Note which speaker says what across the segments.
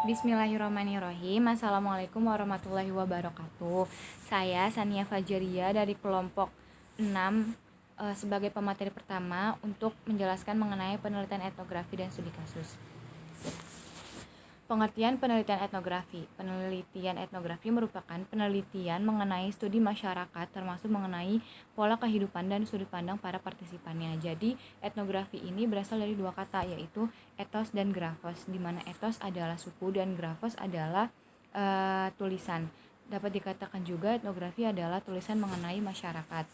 Speaker 1: Bismillahirrahmanirrahim. Assalamualaikum warahmatullahi wabarakatuh. Saya Sania Fajaria dari kelompok 6 sebagai pemateri pertama untuk menjelaskan mengenai penelitian etnografi dan studi kasus. Pengertian penelitian etnografi. Penelitian etnografi merupakan penelitian mengenai studi masyarakat termasuk mengenai pola kehidupan dan sudut pandang para partisipannya. Jadi, etnografi ini berasal dari dua kata, yaitu ethos dan graphos, di mana ethos adalah suku dan graphos adalah tulisan. Dapat dikatakan juga etnografi adalah tulisan mengenai masyarakat.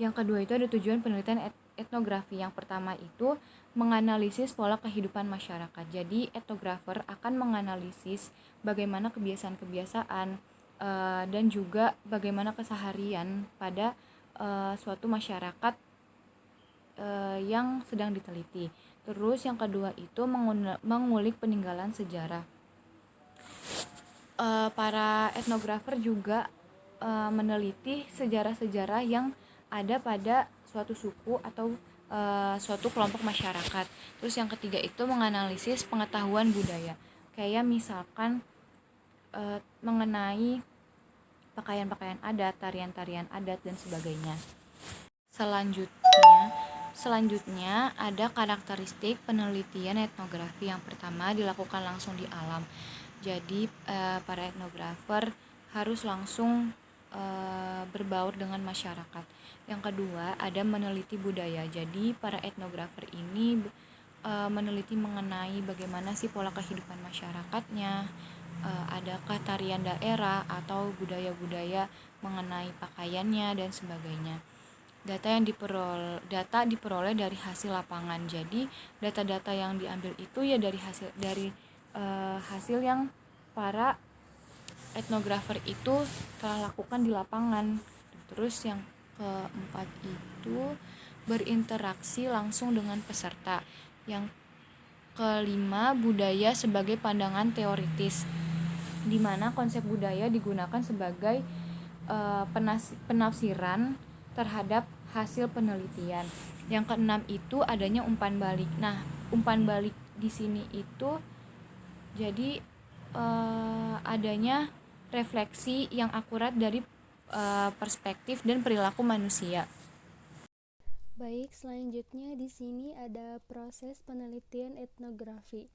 Speaker 1: Yang kedua itu ada tujuan penelitian etnografi. Yang pertama itu menganalisis pola kehidupan masyarakat. Jadi etnografer akan menganalisis bagaimana kebiasaan-kebiasaan dan juga bagaimana keseharian pada suatu masyarakat yang sedang diteliti. Terus yang kedua itu mengulik peninggalan sejarah. Para etnografer juga meneliti sejarah-sejarah yang ada pada suatu suku atau suatu kelompok masyarakat. Terus yang ketiga itu menganalisis pengetahuan budaya. Kayak misalkan mengenai pakaian-pakaian adat, tarian-tarian adat dan sebagainya. Selanjutnya ada karakteristik penelitian etnografi. Yang pertama dilakukan langsung di alam. Jadi para etnografer harus langsung berbaur dengan masyarakat. Yang kedua ada meneliti budaya. Jadi para etnografer ini meneliti mengenai bagaimana sih pola kehidupan masyarakatnya, adakah tarian daerah atau budaya-budaya mengenai pakaiannya dan sebagainya. Data diperoleh dari hasil lapangan. Jadi data-data yang diambil itu ya dari hasil yang para etnografer itu telah lakukan di lapangan. Terus yang keempat itu berinteraksi langsung dengan peserta. Yang kelima, budaya sebagai pandangan teoritis, di mana konsep budaya digunakan sebagai penafsiran terhadap hasil penelitian. Yang keenam itu adanya umpan balik. Nah, umpan balik di sini itu jadi adanya refleksi yang akurat dari perspektif dan perilaku manusia.
Speaker 2: Baik, selanjutnya di sini ada proses penelitian etnografi.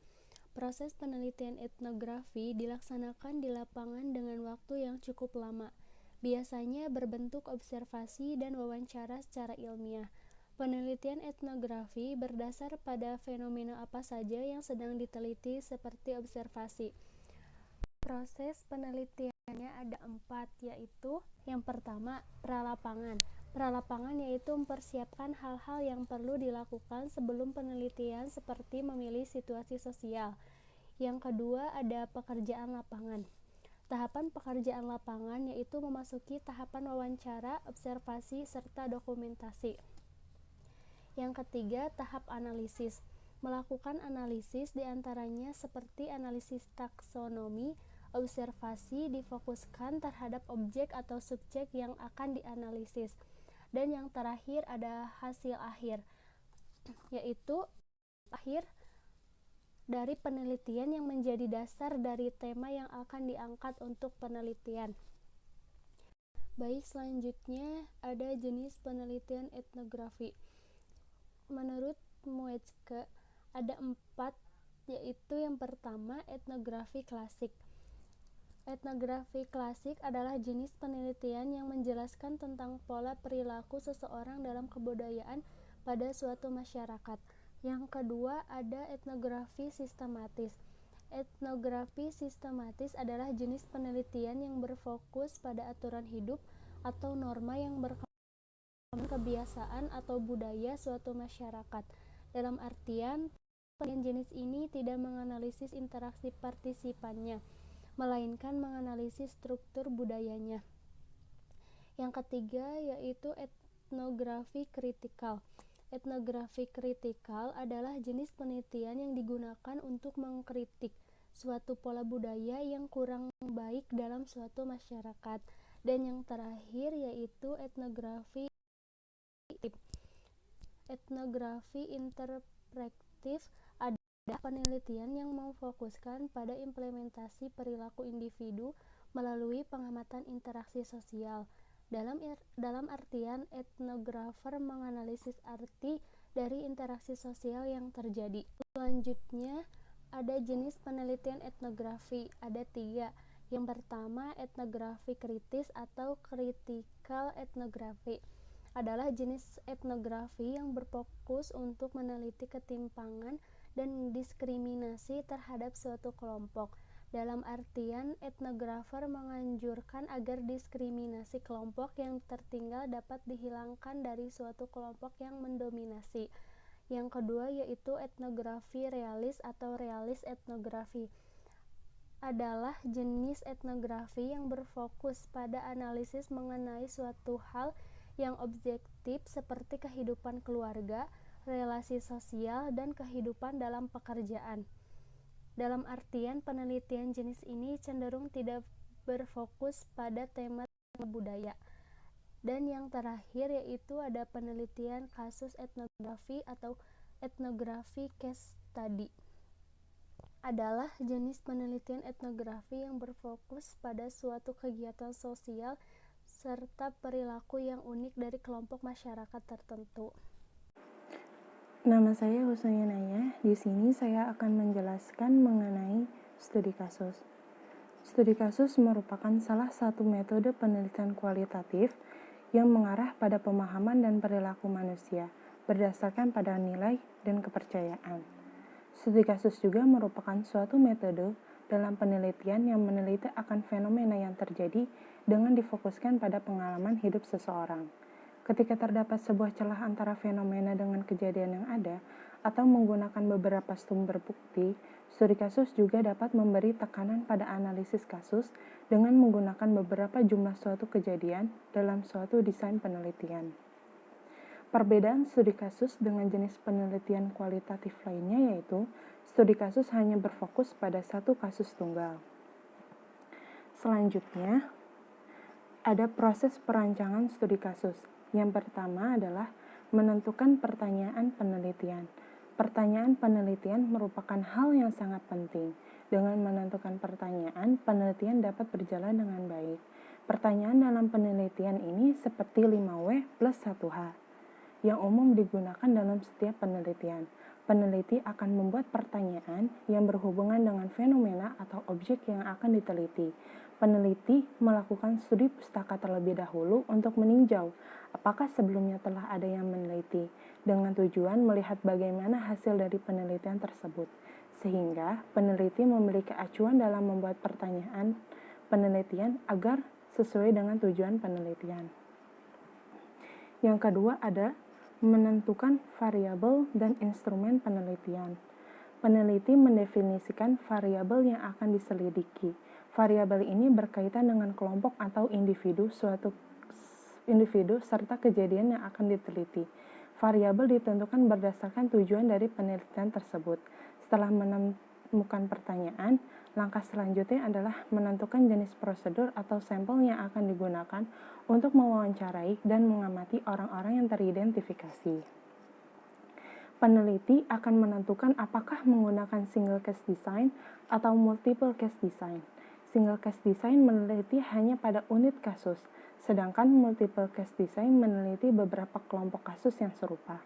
Speaker 2: Proses penelitian etnografi dilaksanakan di lapangan dengan waktu yang cukup lama. Biasanya berbentuk observasi dan wawancara secara ilmiah. Penelitian etnografi berdasar pada fenomena apa saja yang sedang diteliti seperti observasi. Proses penelitiannya ada 4, yaitu yang pertama, pralapangan. Pralapangan yaitu mempersiapkan hal-hal yang perlu dilakukan sebelum penelitian seperti memilih situasi sosial. Yang kedua ada pekerjaan lapangan. Tahapan pekerjaan lapangan yaitu memasuki tahapan wawancara, observasi, serta dokumentasi. Yang ketiga, tahap analisis. Melakukan analisis diantaranya seperti analisis taksonomi, observasi difokuskan terhadap objek atau subjek yang akan dianalisis. Dan yang terakhir ada hasil akhir, yaitu akhir dari penelitian yang menjadi dasar dari tema yang akan diangkat untuk penelitian. Baik, selanjutnya ada jenis penelitian etnografi. Menurut Muetzke ada 4, yaitu yang pertama etnografi klasik. Etnografi klasik adalah jenis penelitian yang menjelaskan tentang pola perilaku seseorang dalam kebudayaan pada suatu masyarakat. Yang kedua ada etnografi sistematis. Etnografi sistematis adalah jenis penelitian yang berfokus pada aturan hidup atau norma yang berkaitan kebiasaan atau budaya suatu masyarakat. Dalam artian, penelitian jenis ini tidak menganalisis interaksi partisipannya, melainkan menganalisis struktur budayanya. Yang ketiga yaitu etnografi kritikal. Etnografi kritikal adalah jenis penelitian yang digunakan untuk mengkritik suatu pola budaya yang kurang baik dalam suatu masyarakat. Dan yang terakhir yaitu etnografi interpretif. Etnografi interpretif Penelitian yang memfokuskan pada implementasi perilaku individu melalui pengamatan interaksi sosial. Dalam artian, etnografer menganalisis arti dari interaksi sosial yang terjadi. Selanjutnya, ada jenis penelitian etnografi. Ada 3. Yang pertama, etnografi kritis atau critical ethnography adalah jenis etnografi yang berfokus untuk meneliti ketimpangan dan diskriminasi terhadap suatu kelompok. Dalam artian, etnografer menganjurkan agar diskriminasi kelompok yang tertinggal dapat dihilangkan dari suatu kelompok yang mendominasi. Yang kedua yaitu etnografi realis atau realis etnografi adalah jenis etnografi yang berfokus pada analisis mengenai suatu hal yang objektif seperti kehidupan keluarga, relasi sosial, dan kehidupan dalam pekerjaan. Dalam artian, penelitian jenis ini cenderung tidak berfokus pada tema budaya. Dan yang terakhir yaitu ada penelitian kasus etnografi atau etnografi case study adalah jenis penelitian etnografi yang berfokus pada suatu kegiatan sosial serta perilaku yang unik dari kelompok masyarakat tertentu.
Speaker 3: Nama saya Husnaya Naya. Di sini saya akan menjelaskan mengenai studi kasus. Studi kasus merupakan salah satu metode penelitian kualitatif yang mengarah pada pemahaman dan perilaku manusia berdasarkan pada nilai dan kepercayaan. Studi kasus juga merupakan suatu metode dalam penelitian yang meneliti akan fenomena yang terjadi dengan difokuskan pada pengalaman hidup seseorang. Ketika terdapat sebuah celah antara fenomena dengan kejadian yang ada, atau menggunakan beberapa sumber bukti, studi kasus juga dapat memberi tekanan pada analisis kasus dengan menggunakan beberapa jumlah suatu kejadian dalam suatu desain penelitian. Perbedaan studi kasus dengan jenis penelitian kualitatif lainnya yaitu studi kasus hanya berfokus pada satu kasus tunggal. Selanjutnya, ada proses perancangan studi kasus. Yang pertama adalah menentukan pertanyaan penelitian. Pertanyaan penelitian merupakan hal yang sangat penting. Dengan menentukan pertanyaan, penelitian dapat berjalan dengan baik. Pertanyaan dalam penelitian ini seperti 5W plus 1H. Yang umum digunakan dalam setiap penelitian. Peneliti akan membuat pertanyaan yang berhubungan dengan fenomena atau objek yang akan diteliti. Peneliti melakukan studi pustaka terlebih dahulu untuk meninjau apakah sebelumnya telah ada yang meneliti, dengan tujuan melihat bagaimana hasil dari penelitian tersebut, sehingga peneliti memiliki acuan dalam membuat pertanyaan penelitian agar sesuai dengan tujuan penelitian. Yang kedua ada menentukan variabel dan instrumen penelitian. Peneliti mendefinisikan variabel yang akan diselidiki. Variabel ini berkaitan dengan kelompok atau individu serta kejadian yang akan diteliti. Variabel ditentukan berdasarkan tujuan dari penelitian tersebut. Setelah menemukan pertanyaan, langkah selanjutnya adalah menentukan jenis prosedur atau sampel yang akan digunakan untuk mewawancarai dan mengamati orang-orang yang teridentifikasi. Peneliti akan menentukan apakah menggunakan single case design atau multiple case design. Single case design meneliti hanya pada unit kasus, sedangkan multiple case design meneliti beberapa kelompok kasus yang serupa.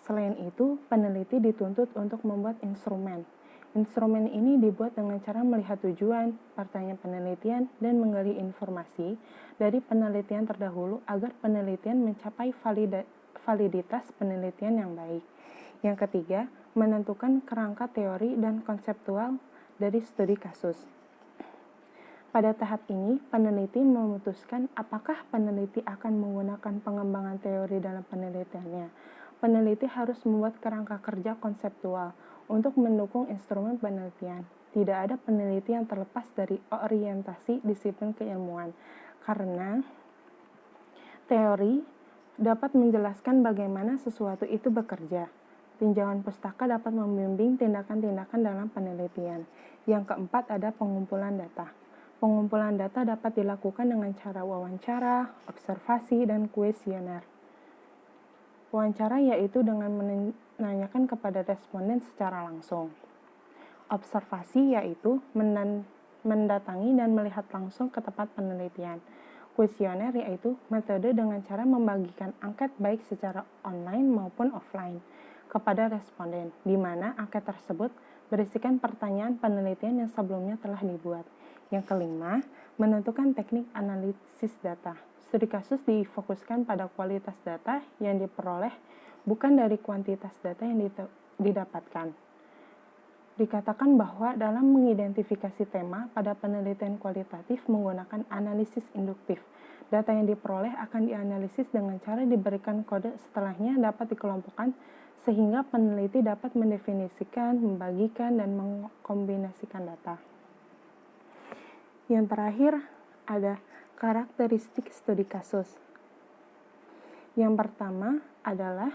Speaker 3: Selain itu, peneliti dituntut untuk membuat instrumen. Instrumen ini dibuat dengan cara melihat tujuan, pertanyaan penelitian, dan menggali informasi dari penelitian terdahulu agar penelitian mencapai validitas penelitian yang baik. Yang ketiga, menentukan kerangka teori dan konseptual dari studi kasus. Pada tahap ini, peneliti memutuskan apakah peneliti akan menggunakan pengembangan teori dalam penelitiannya. Peneliti harus membuat kerangka kerja konseptual untuk mendukung instrumen penelitian. Tidak ada peneliti yang terlepas dari orientasi disiplin keilmuan, karena teori dapat menjelaskan bagaimana sesuatu itu bekerja. Tinjauan pustaka dapat membimbing tindakan-tindakan dalam penelitian. Yang keempat ada pengumpulan data. Pengumpulan data dapat dilakukan dengan cara wawancara, observasi, dan kuesioner. Wawancara yaitu dengan menanyakan kepada responden secara langsung. observasi, yaitu mendatangi dan melihat langsung ke tempat penelitian. Kuesioner yaitu metode dengan cara membagikan angket baik secara online maupun offline kepada responden, di mana angket tersebut berisikan pertanyaan penelitian yang sebelumnya telah dibuat. Yang kelima, menentukan teknik analisis data. Studi kasus difokuskan pada kualitas data yang diperoleh, bukan dari kuantitas data yang didapatkan. Dikatakan bahwa dalam mengidentifikasi tema pada penelitian kualitatif menggunakan analisis induktif, data yang diperoleh akan dianalisis dengan cara diberikan kode setelahnya dapat dikelompokkan sehingga peneliti dapat mendefinisikan, membagikan, dan mengkombinasikan data. Yang terakhir ada karakteristik studi kasus. Yang pertama adalah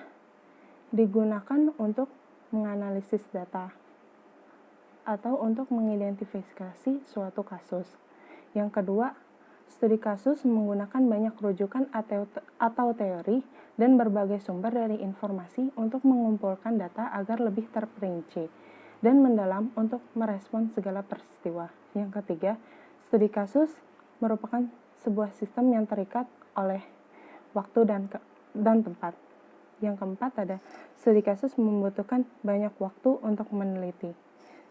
Speaker 3: digunakan untuk menganalisis data atau untuk mengidentifikasi suatu kasus. Yang kedua, studi kasus menggunakan banyak rujukan atau teori dan berbagai sumber dari informasi untuk mengumpulkan data agar lebih terperinci dan mendalam untuk merespons segala peristiwa. Yang ketiga, studi kasus merupakan sebuah sistem yang terikat oleh waktu dan tempat. Yang keempat ada studi kasus membutuhkan banyak waktu untuk meneliti.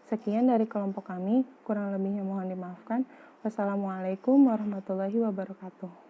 Speaker 3: Sekian dari kelompok kami, kurang lebihnya mohon dimaafkan. Wassalamualaikum warahmatullahi wabarakatuh.